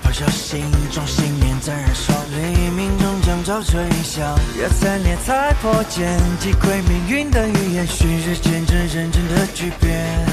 咆哮，心中信念在燃烧，黎明终将照彻云霄。热惨烈才破茧，击溃命运的语言，旭日见证认真的巨变。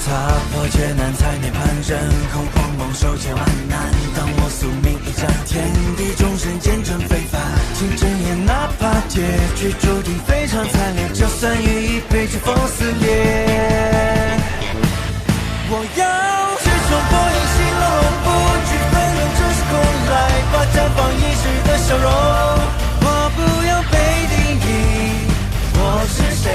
踏破劫难才涅槃，人空惶惶，手千万难。当我宿命一战，天地众生见证非凡。请睁眼，哪怕结局注定非常惨烈，就算与一被疾风撕裂。我要去冲破隐形牢笼，不惧纷乱，正是空来吧，绽放一时的笑容。我不要被定义，我是谁？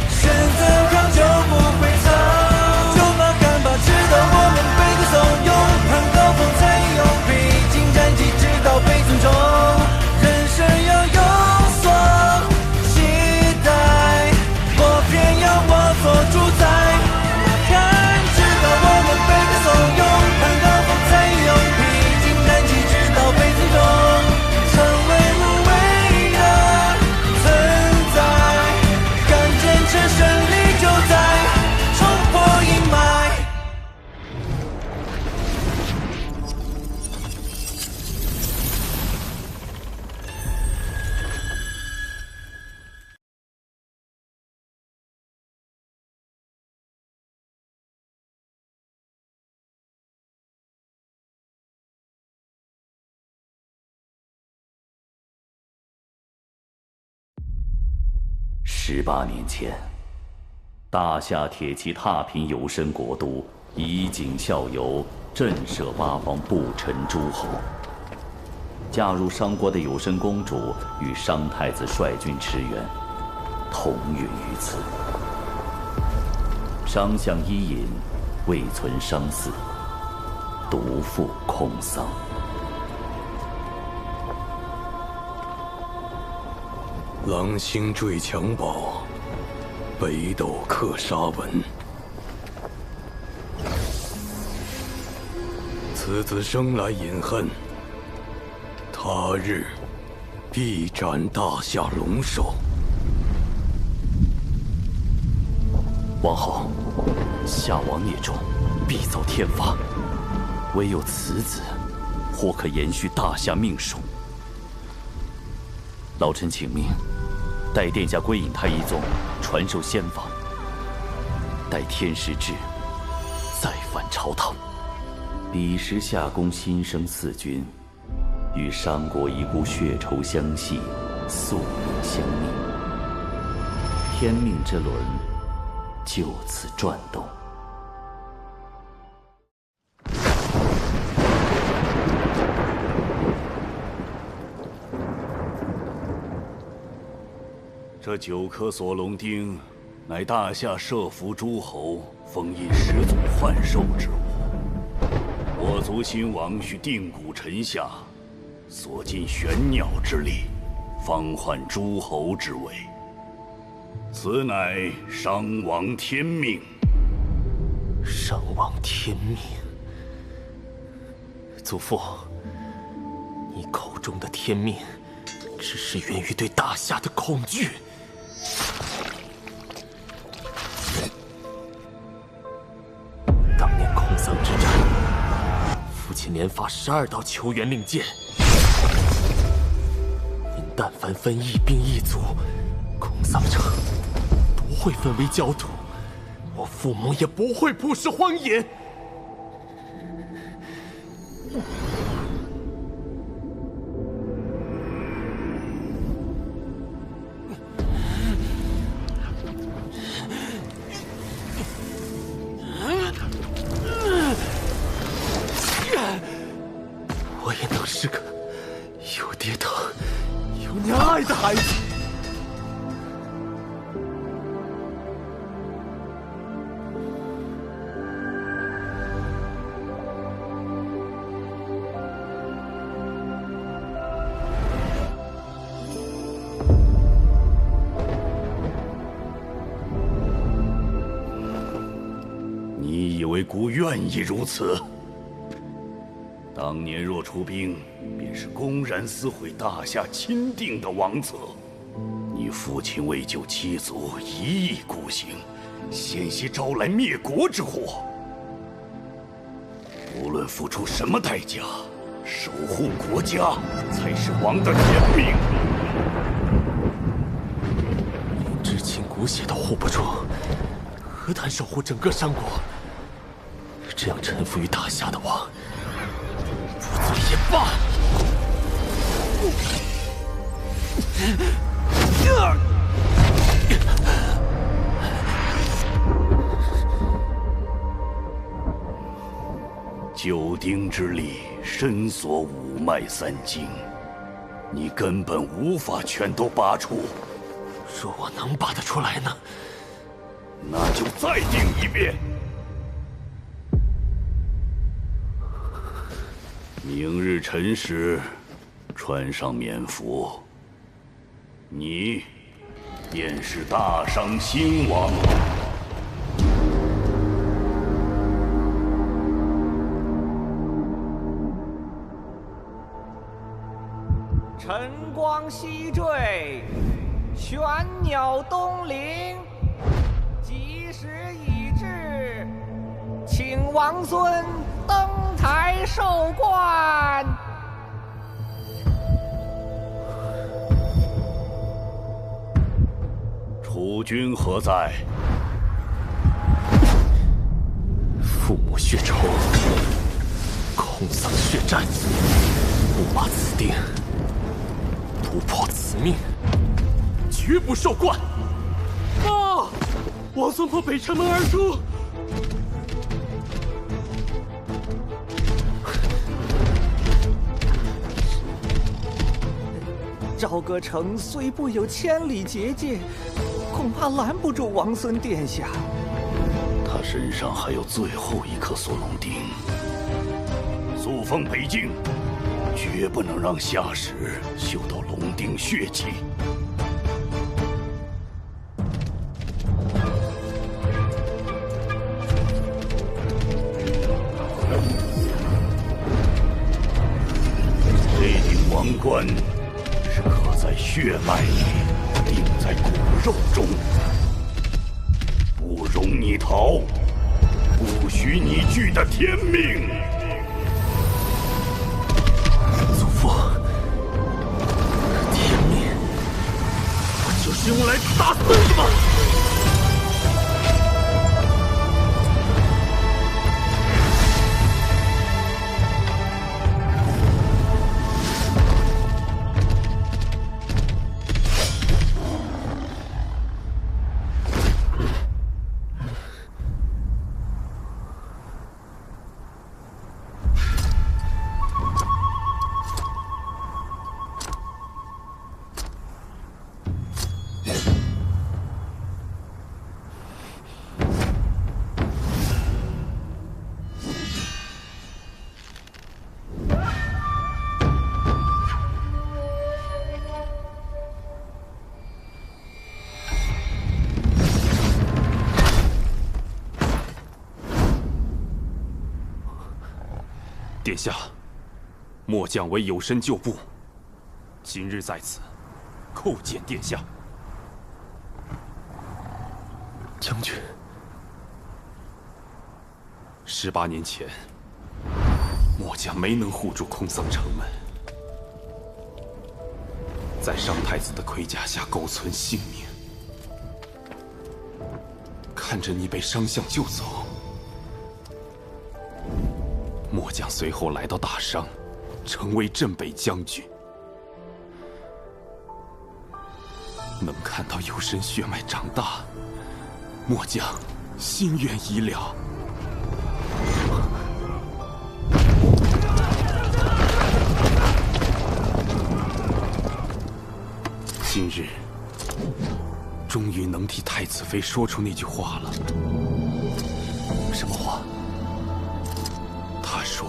选择靠就不会逃。直到我们被歌颂，勇攀高峰才有披荆斩棘，直到被尊重。人生要有所期待，我偏要我做主宰。看，直到我们被歌颂，勇攀高峰才有披荆斩棘，直到被尊重。成为无畏的存在，敢坚持，胜利就在，冲破阴霾。18年前，大夏铁骑踏平有申国都，以儆效尤，震慑八方不臣诸侯。嫁入商国的有申公主与商太子率军驰援，同陨于此。商相伊尹未存商嗣，独负空桑。狼星坠襁褓，北斗刻沙文。此子生来隐恨，他日必斩大夏龙首。王后，夏王孽重，必遭天罚。唯有此子，或可延续大夏命数。老臣请命，待殿下归隐太医宗，传授仙法。待天时至，再返朝堂。彼时夏公新生4君，与商国一股血仇相系，宿命相逆。天命之轮就此转动。这9颗锁龙钉，乃大夏设伏诸侯封印始祖幻兽之物。我族新王须定古臣下，所尽玄鸟之力，方换诸侯之位。此乃商王天命。商王天命，祖父，你口中的天命，只是源于对大夏的恐惧。当年空桑之战，父亲连发12道求援令箭，您但凡分一兵一卒，空桑城不会分为焦土，我父母也不会曝尸荒野。我也能是个有爹疼、有娘爱的孩子。你以为孤愿意如此？当年若出兵，便是公然撕毁大夏钦定的王册。你父亲为救妻族，一意孤行，险些招来灭国之祸。无论付出什么代价，守护国家才是王的天命。至亲骨血都护不住，何谈守护整个山国？这样臣服于大夏的王，不罪也罢。九鼎之力深锁五脉三经，你根本无法全都拔出。若我能拔得出来呢？那就再定一遍。明日辰时，穿上冕服，你便是大商新王。晨光西坠，玄鸟东临，吉时已至，请王孙登台受冠。楚军何在？父母血仇，空丧血战，不拔此钉，不破此命，绝不受冠。啊！王孙破北城门而出。朝歌城虽不有千里结界，恐怕拦不住王孙殿下。他身上还有最后一颗锁龙钉，速奉北境，绝不能让夏时嗅到龙钉血气。这顶王冠是刻在血脉里，钉在骨肉中，不容你逃，不许你惧的天命。祖父，天命，不就是用来打孙子吗？殿下，末将为有身救部，今日在此叩见殿下。将军，18年前，末将没能护住空桑城门，在商太子的盔甲下苟存性命，看着你被商相救走。末将随后来到大商，成为镇北将军。能看到有身血脉长大，末将心愿已了。今日终于能替太子妃说出那句话了。什么话？他说：“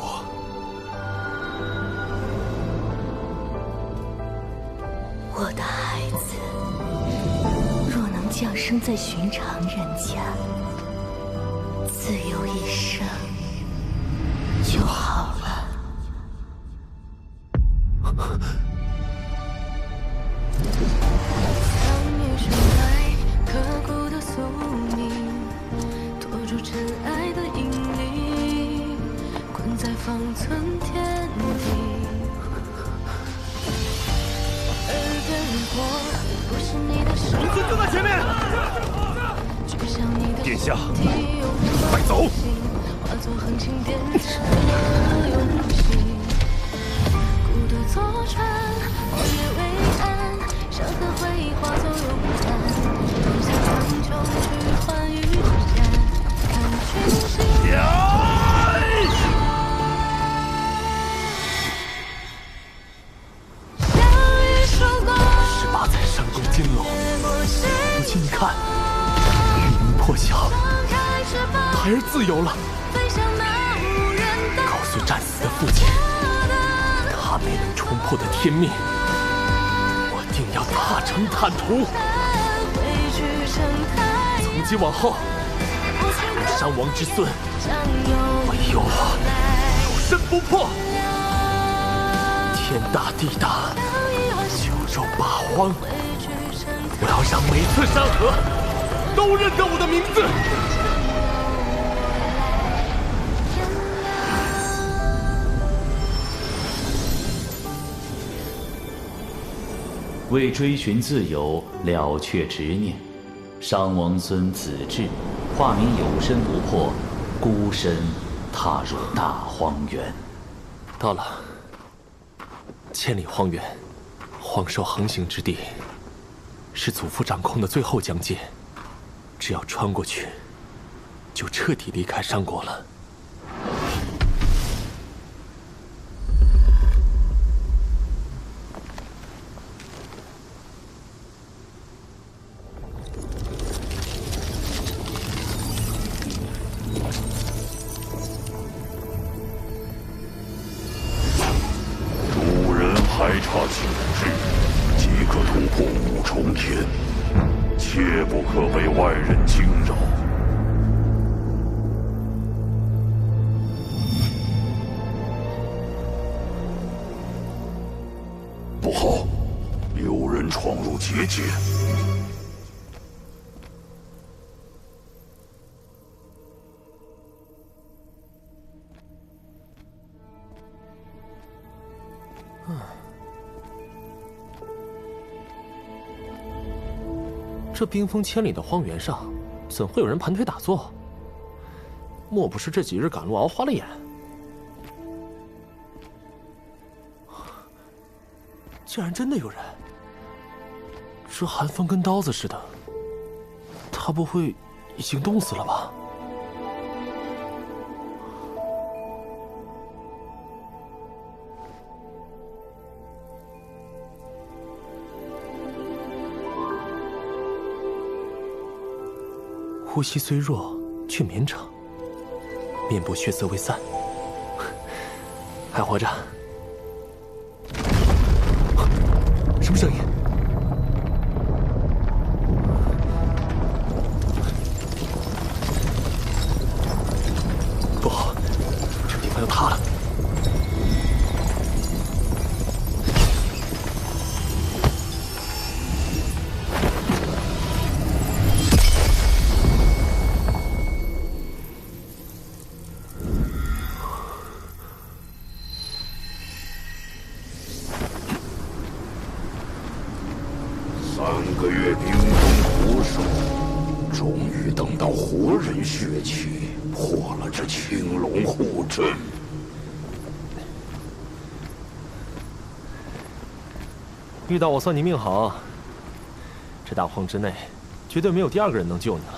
我的孩子，若能降生在寻常人家，自有一生就好了。”龙尊就在前面！殿下，快走！18载山宫金楼，如今你看，黎明破晓，孩儿自由了。告诉战死的父亲，他没能冲破的天命，我定要踏成坦途。从今往后，在我山王之孙，唯有我有身不破。天大地大，九州八荒，我要让每次山河都认得我的名字。为追寻自由，了却执念，商王孙子至，化名有身不破，孤身踏入大荒原。到了千里荒原，荒兽横行之地，是祖父掌控的最后疆界。只要穿过去，就彻底离开商国了。排查9至，即可突破5重天，切不可被外人惊扰。不好，有人闯入结界。这冰封千里的荒原上，怎会有人盘腿打坐？莫不是这几日赶路熬花了眼？竟然真的有人！这寒风跟刀子似的，他不会已经冻死了吧？呼吸虽弱，却绵长，面部血色未散，还活着。什么声音？不好，这地方要塌了！3个月冰封苦守，终于等到活人血气，破了这青龙护阵。遇到我算你命好，这大荒之内，绝对没有第2个人能救你了。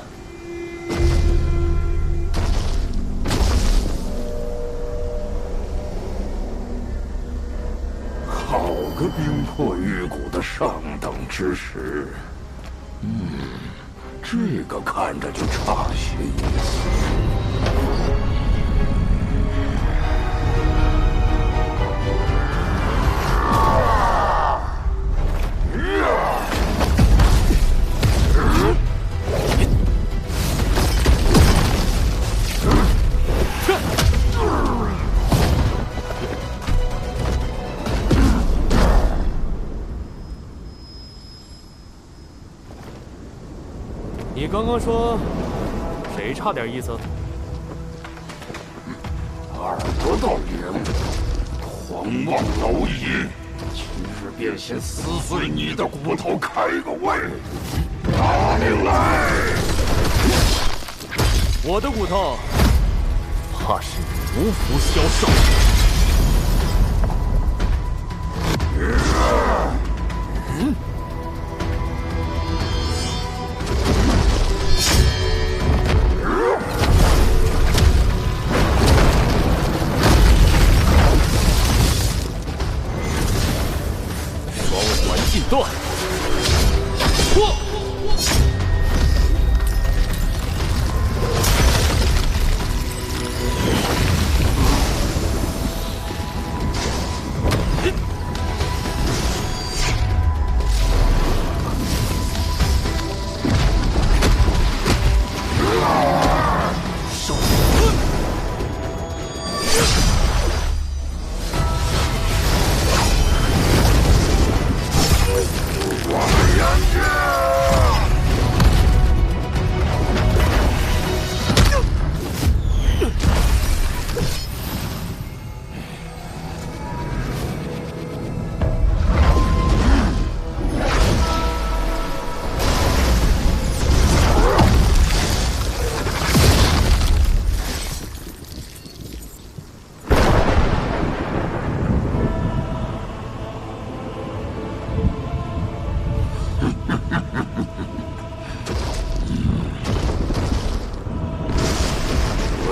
好个冰破玉骨的上等之时，这个看着就差些意思。你刚刚说谁差点意思？耳朵倒灵，狂妄蝼蚁，今日便先撕碎你的骨头，开个胃。拿命来！我的骨头，怕是你无福消受。双环尽断，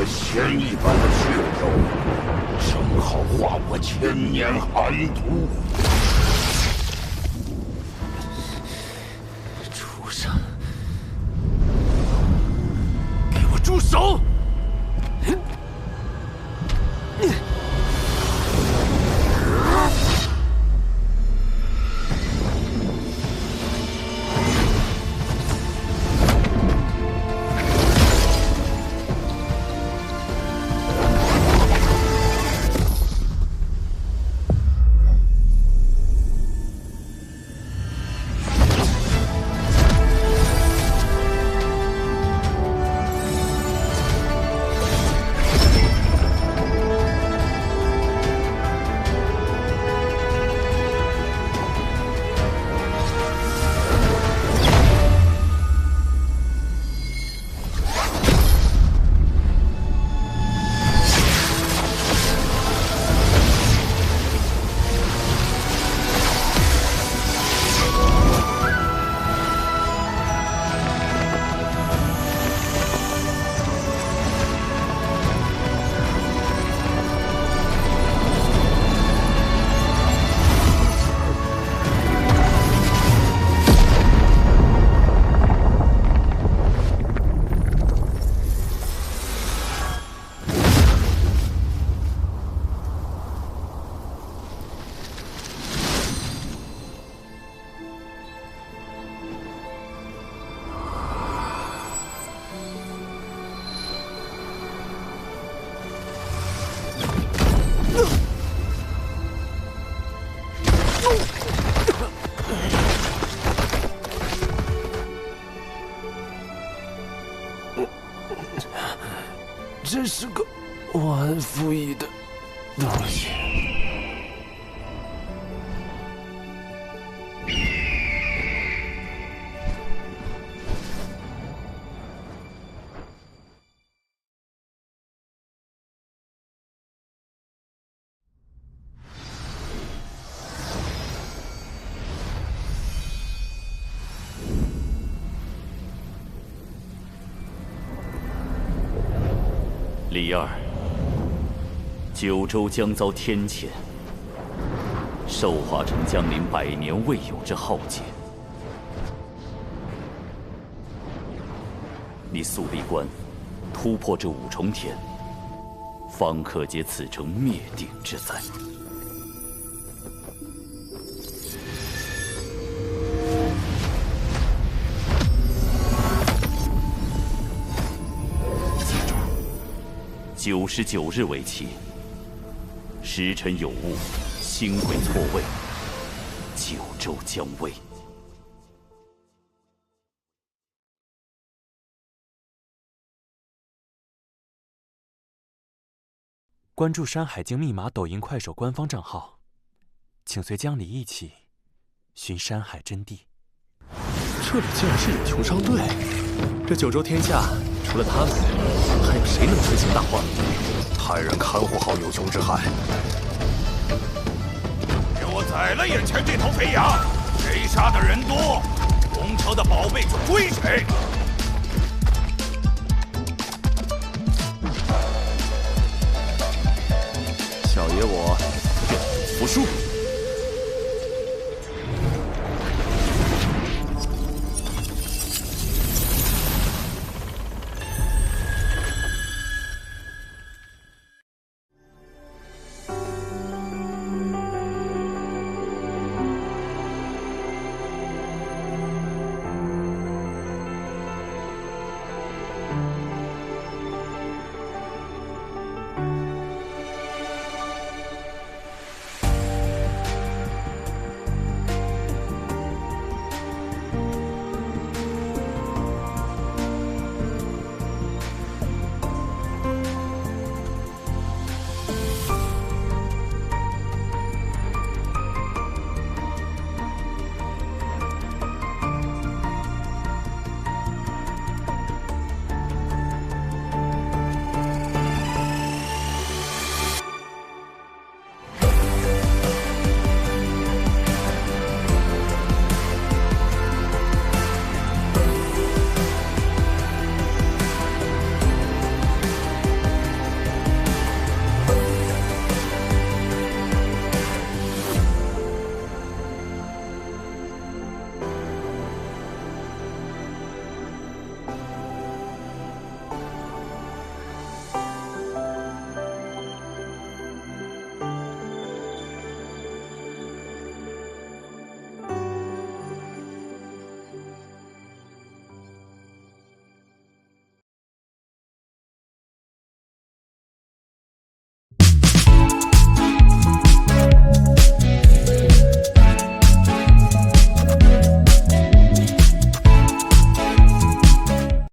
仙一般的血肉，正好化我千年寒毒。畜生，给我住手！真是个忘恩负义的东西。李二，九州将遭天谴，兽化城将临100年未有之浩劫。你速闭关，突破这5重天，方可解此城灭顶之灾。99日为期，时辰有误，星轨错位，九州将危。关注《山海经》密码抖音、快手官方账号，请随江离一起寻山海真谛。这里竟然是有穷商队，这九州天下除了他们，还有谁能执行大患？派人看护好有穷之海。给我宰了眼前这头飞羊，谁杀的人多，龙车的宝贝就归谁。小爷我愿服输。